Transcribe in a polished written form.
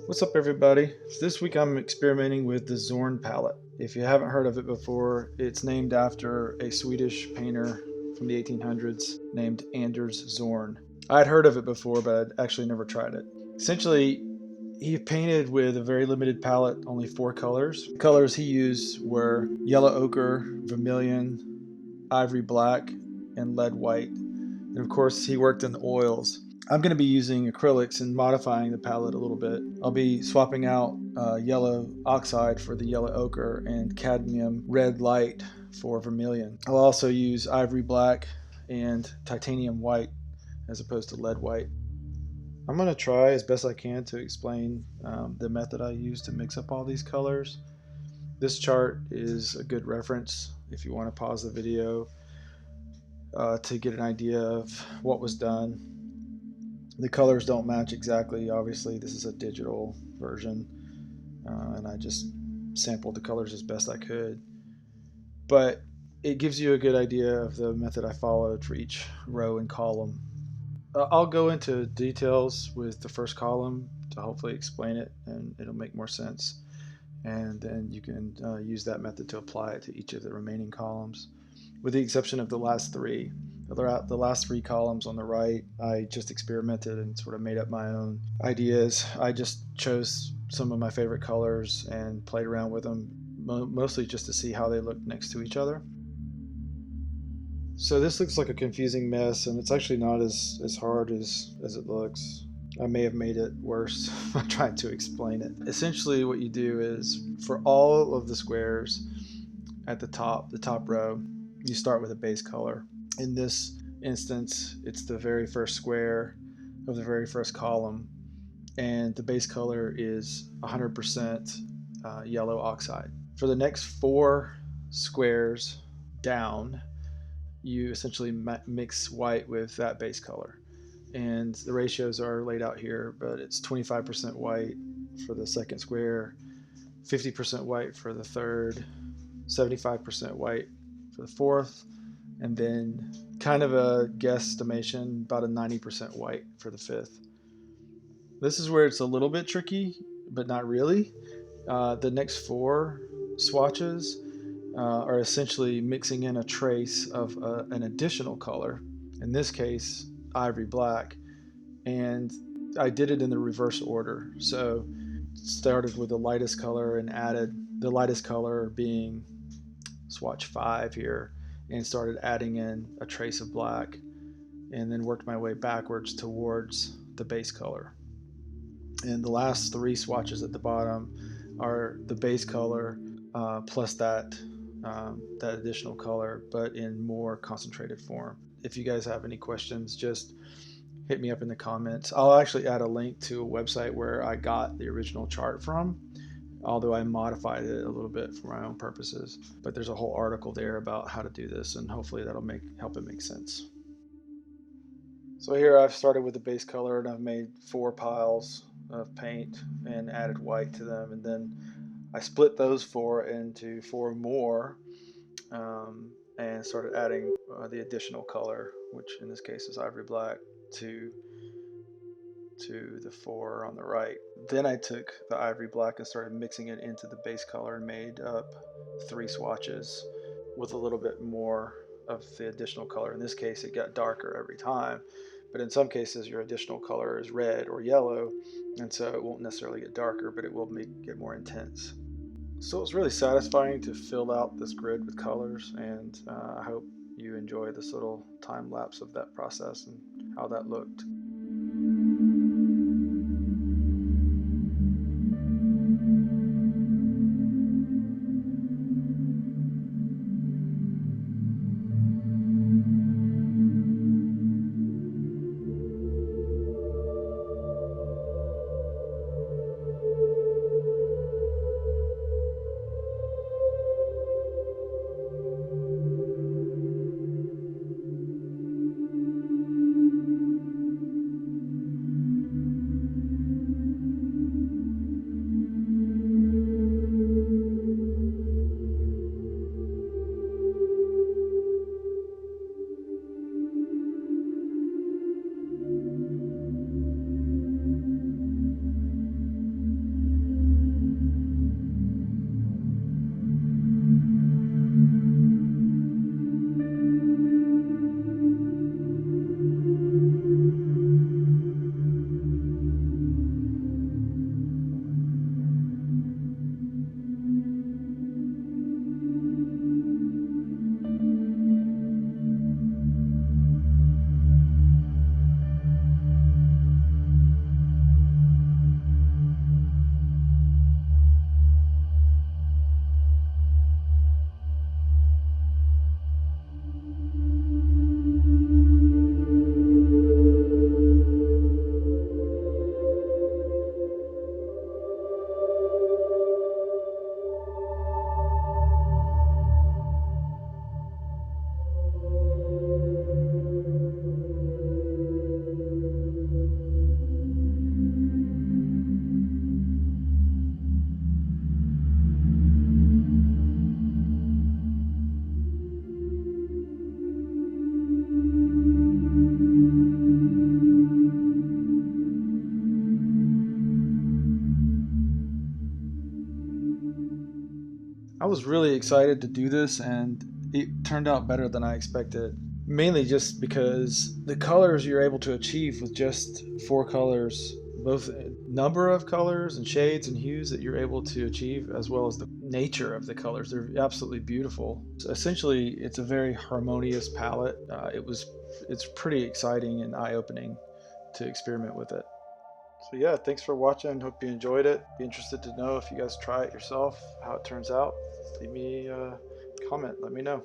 What's up, everybody? This week I'm experimenting with the Zorn palette. If you haven't heard of it before, it's named after a Swedish painter from the 1800s named Anders Zorn. I'd heard of it before, but I'd actually never tried it. Essentially, he painted with a very limited palette, only 4 colors. The colors he used were yellow ochre, vermilion, ivory black, and lead white. And of course, he worked in oils. I'm going to be using acrylics and modifying the palette a little bit. I'll be swapping out yellow oxide for the yellow ochre and cadmium red light for vermilion. I'll also use ivory black and titanium white as opposed to lead white. I'm going to try as best I can to explain the method I use to mix up all these colors. This chart is a good reference if you want to pause the video to get an idea of what was done. The colors don't match exactly. Obviously, this is a digital version, and I just sampled the colors as best I could. But it gives you a good idea of the method I followed for each row and column. I'll go into details with the first column to hopefully explain it, and it'll make more sense. And then you can use that method to apply it to each of the remaining columns, with the exception of the last three. The last 3 columns on the right, I just experimented and sort of made up my own ideas. I just chose some of my favorite colors and played around with them, mostly just to see how they look next to each other. So this looks like a confusing mess, and it's actually not as hard as it looks. I may have made it worse by trying to explain it. Essentially what you do is, for all of the squares at the top row, you start with a base color. In this instance, it's the very first square of the very first column, and the base color is 100% yellow oxide. For the next 4 squares down, you essentially mix white with that base color. And the ratios are laid out here, but it's 25% white for the second square, 50% white for the third, 75% white for the fourth, and then kind of a guesstimation, about a 90% white for the fifth. This is where it's a little bit tricky, but not really. The next 4 swatches are essentially mixing in a trace of an additional color, in this case, ivory black, and I did it in the reverse order. So started with the lightest color and added the lightest color being swatch 5 here, and started adding in a trace of black, and then worked my way backwards towards the base color. And the last 3 swatches at the bottom are the base color plus that additional color, but in more concentrated form. If you guys have any questions, just hit me up in the comments. I'll actually add a link to a website where I got the original chart from, although I modified it a little bit for my own purposes. But there's a whole article there about how to do this, and hopefully that'll help it make sense. So here I've started with the base color, and I've made 4 piles of paint and added white to them, and then I split those 4 into 4 more, and started adding the additional color, which in this case is ivory black, to the 4 on the right. Then I took the ivory black and started mixing it into the base color and made up 3 swatches with a little bit more of the additional color. In this case, it got darker every time, but in some cases your additional color is red or yellow, and so it won't necessarily get darker, but it will get more intense. So it's really satisfying to fill out this grid with colors, and I hope you enjoy this little time lapse of that process and how that looked. was really excited to do this, and it turned out better than I expected. Mainly just because the colors you're able to achieve with just 4 colors, both number of colors and shades and hues that you're able to achieve, as well as the nature of the colors. They're absolutely beautiful. So essentially, it's a very harmonious palette. It's pretty exciting and eye-opening to experiment with it. So yeah, thanks for watching. Hope you enjoyed it. Be interested to know if you guys try it yourself, how it turns out. Leave me a comment. Let me know.